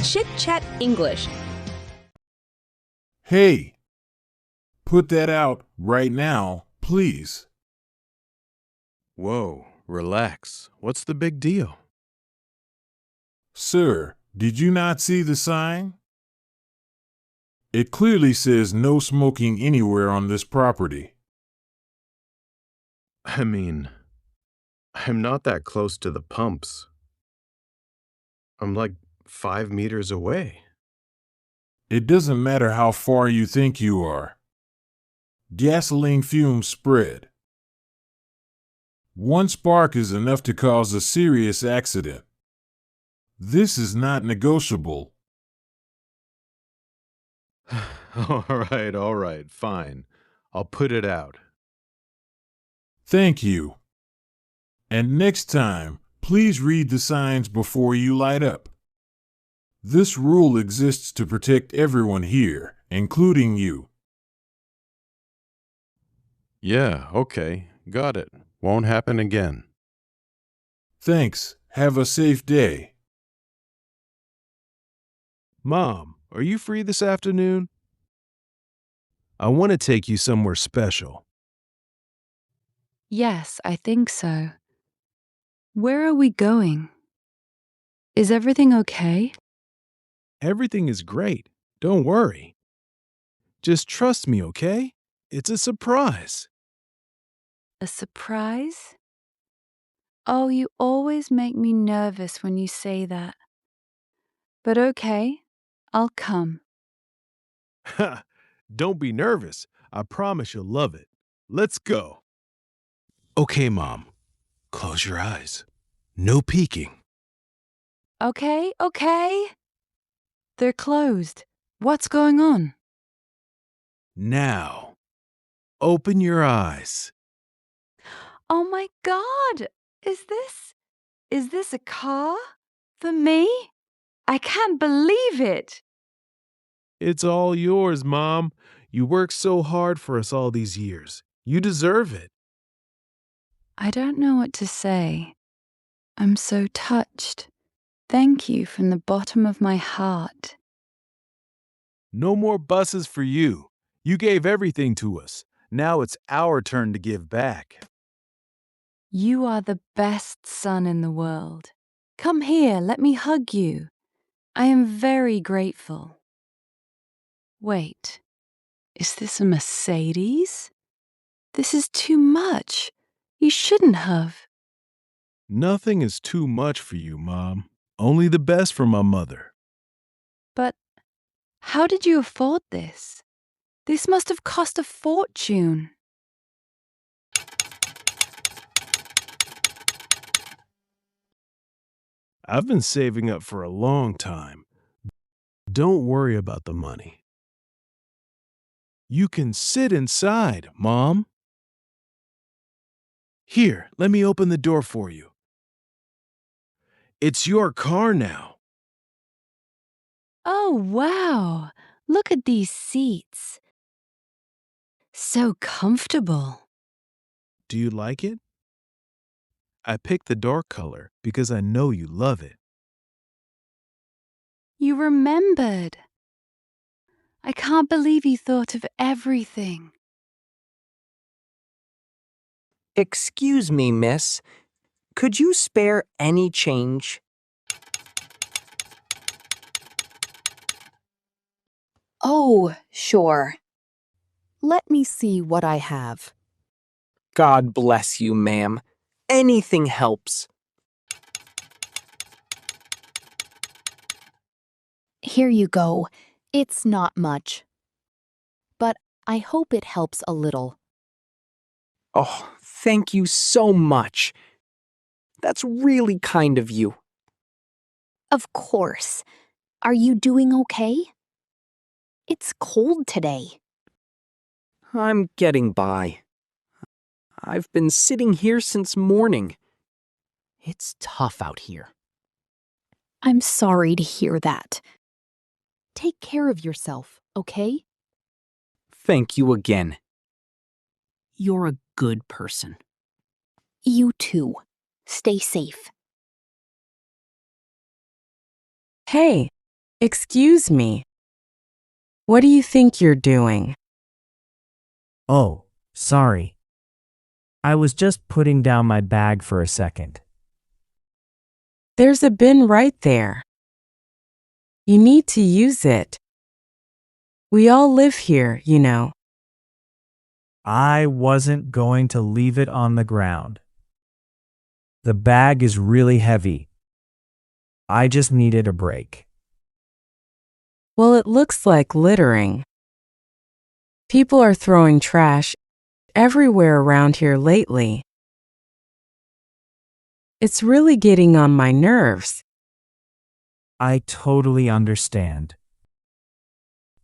Chit Chat English. Hey, put that out right now, please. Whoa, relax. What's the big deal? Sir, did you not see the sign? It clearly says no smoking anywhere on this property. I mean, I'm not that close to the pumps. I'm like 5 meters away. It doesn't matter how far you think you are. Gasoline fumes spread. One spark is enough to cause a serious accident. This is not negotiable. All right, fine. I'll put it out. Thank you. And next time, please read the signs before you light up. This rule exists to protect everyone here, including you. Yeah, okay. Got it. Won't happen again. Thanks. Have a safe day. Mom, are you free this afternoon? I want to take you somewhere special. Yes, I think so. Where are we going? Is everything okay? Everything is great. Don't worry. Just trust me, okay? It's a surprise. A surprise? Oh, you always make me nervous when you say that. But okay, I'll come. Ha! Don't be nervous. I promise you'll love it. Let's go. Okay, Mom. Close your eyes. No peeking. Okay. They're closed. What's going on? Now, open your eyes. Oh my God! Is this a car? For me? I can't believe it! It's all yours, Mom. You worked so hard for us all these years. You deserve it. I don't know what to say. I'm so touched. Thank you from the bottom of my heart. No more buses for you. You gave everything to us. Now it's our turn to give back. You are the best son in the world. Come here, let me hug you. I am very grateful. Wait, is this a Mercedes? This is too much. You shouldn't have. Nothing is too much for you, Mom. Only the best for my mother. But how did you afford this? This must have cost a fortune. I've been saving up for a long time. Don't worry about the money. You can sit inside, Mom. Here, let me open the door for you. It's your car now. Oh, wow. Look at these seats. So comfortable. Do you like it? I picked the dark color because I know you love it. You remembered. I can't believe you thought of everything. Excuse me, miss. Could you spare any change? Oh, sure. Let me see what I have. God bless you, ma'am. Anything helps. Here you go. It's not much. But I hope it helps a little. Oh, thank you so much. That's really kind of you. Of course. Are you doing okay? It's cold today. I'm getting by. I've been sitting here since morning. It's tough out here. I'm sorry to hear that. Take care of yourself, okay? Thank you again. You're a good person. You too. Stay safe. Hey, Excuse me. What do you think you're doing? Oh, sorry. I was just putting down my bag for a second. There's a bin right there. You need to use it. We all live here, you know. I wasn't going to leave it on the ground. The bag is really heavy. I just needed a break. Well, it looks like littering. People are throwing trash everywhere around here lately. It's really getting on my nerves. I totally understand.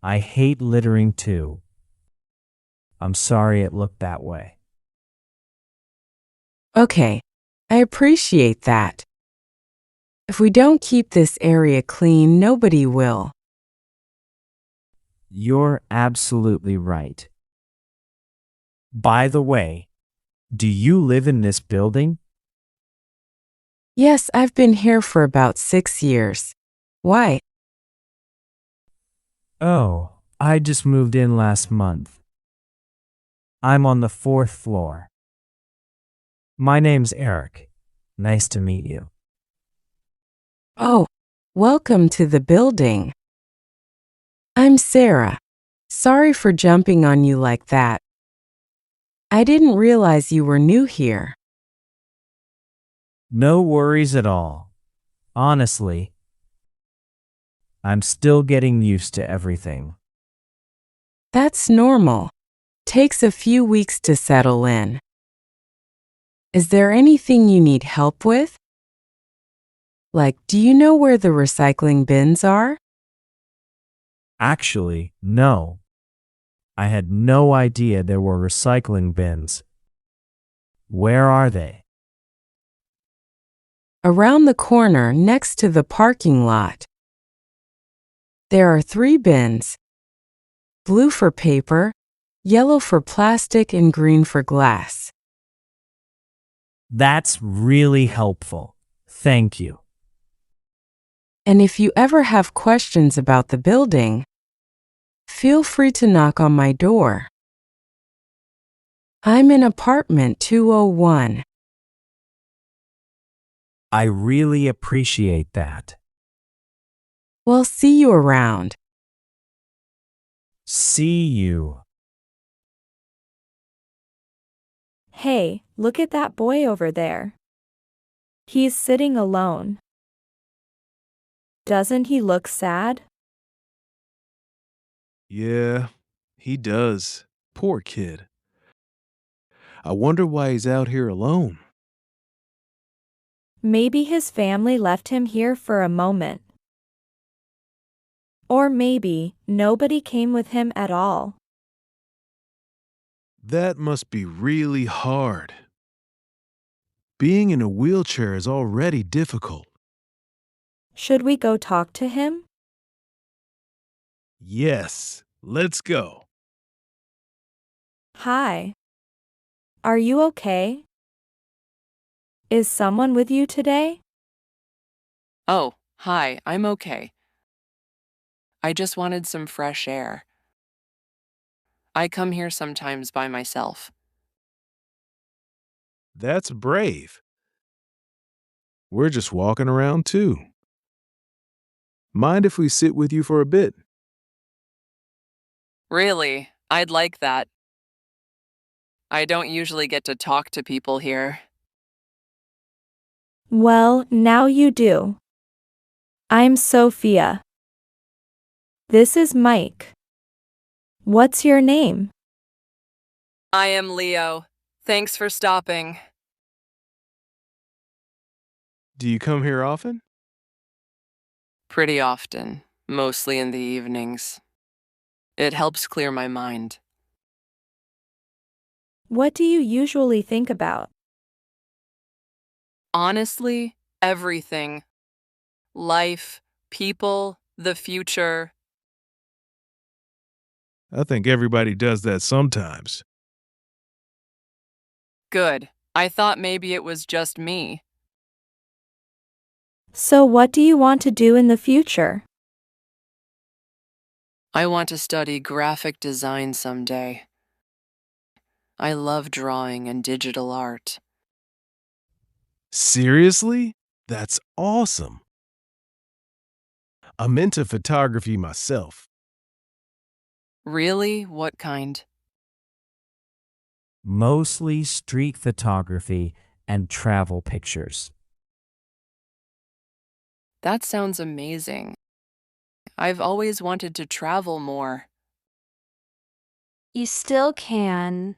I hate littering too. I'm sorry it looked that way. Okay, I appreciate that. If we don't keep this area clean, nobody will. You're absolutely right. By the way, do you live in this building? Yes, I've been here for about 6 years. Why? Oh, I just moved in last month. I'm on the 4th floor. My name's Eric. Nice to meet you. Oh, welcome to the building. I'm Sarah. Sorry for jumping on you like that. I didn't realize you were new here. No worries at all. Honestly, I'm still getting used to everything. That's normal. Takes a few weeks to settle in. Is there anything you need help with? Like, do you know where the recycling bins are? Actually, no. I had no idea there were recycling bins. Where are they? Around the corner next to the parking lot. There are 3 bins. Blue for paper, yellow for plastic, and green for glass. That's really helpful. Thank you. And if you ever have questions about the building, feel free to knock on my door. I'm in apartment 201. I really appreciate that. Well, see you around. See you. Hey, look at that boy over there. He's sitting alone. Doesn't he look sad? Yeah, he does. Poor kid. I wonder why he's out here alone. Maybe his family left him here for a moment. Or maybe nobody came with him at all. That must be really hard. Being in a wheelchair is already difficult. Should we go talk to him? Yes, let's go. Hi. Are you okay? Is someone with you today? Oh, hi, I'm okay. I just wanted some fresh air. I come here sometimes by myself. That's brave. We're just walking around too. Mind if we sit with you for a bit? Really, I'd like that. I don't usually get to talk to people here. Well, now you do. I'm Sophia. This is Mike. What's your name? I am Leo. Thanks for stopping. Do you come here often? Pretty often, mostly in the evenings. It helps clear my mind. What do you usually think about? Honestly, everything. Life, people, the future. I think everybody does that sometimes. Good. I thought maybe it was just me. So what do you want to do in the future? I want to study graphic design someday. I love drawing and digital art. Seriously? That's awesome. I'm into photography myself. Really? What kind? Mostly street photography and travel pictures. That sounds amazing. I've always wanted to travel more. You still can.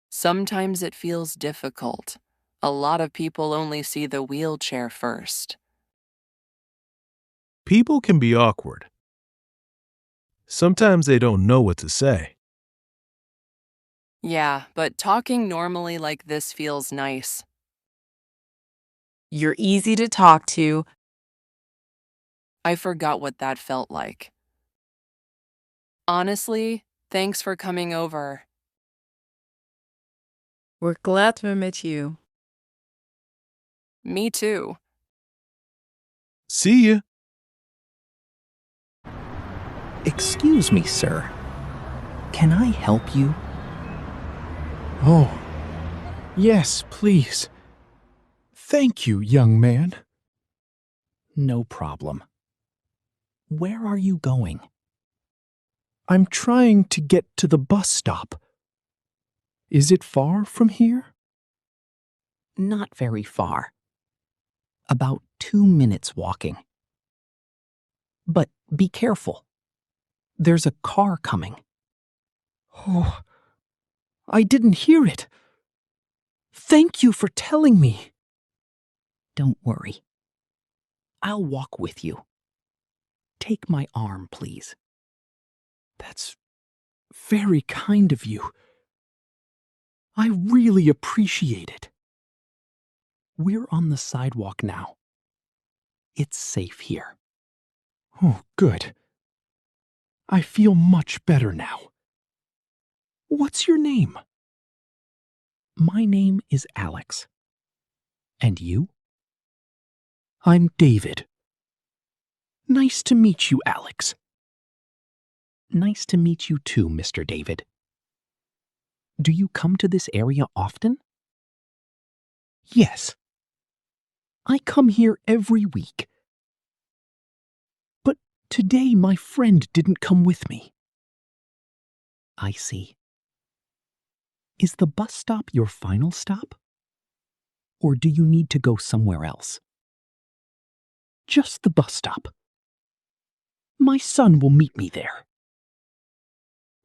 Sometimes it feels difficult. A lot of people only see the wheelchair first. People can be awkward. Sometimes they don't know what to say. Yeah, but talking normally like this feels nice. You're easy to talk to. I forgot what that felt like. Honestly, thanks for coming over. We're glad we met you. Me too. See ya. Excuse me, sir. Can I help you? Oh, yes, please. Thank you, young man. No problem. Where are you going? I'm trying to get to the bus stop. Is it far from here? Not very far. About 2 minutes walking. But be careful. There's a car coming. Oh, I didn't hear it. Thank you for telling me. Don't worry. I'll walk with you. Take my arm, please. That's very kind of you. I really appreciate it. We're on the sidewalk now. It's safe here. Oh, good. I feel much better now. What's your name? My name is Alex. And you? I'm David. Nice to meet you, Alex. Nice to meet you too, Mr. David. Do you come to this area often? Yes. I come here every week. But today my friend didn't come with me. I see. Is the bus stop your final stop? Or do you need to go somewhere else? Just the bus stop. My son will meet me there.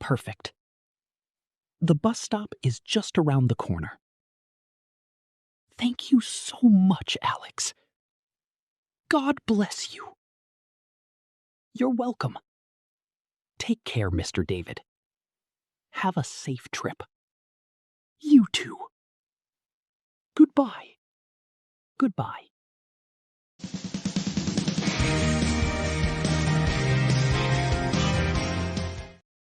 Perfect. The bus stop is just around the corner. Thank you so much, Alex. God bless you. You're welcome. Take care, Mr. David. Have a safe trip. You too. Goodbye. Goodbye.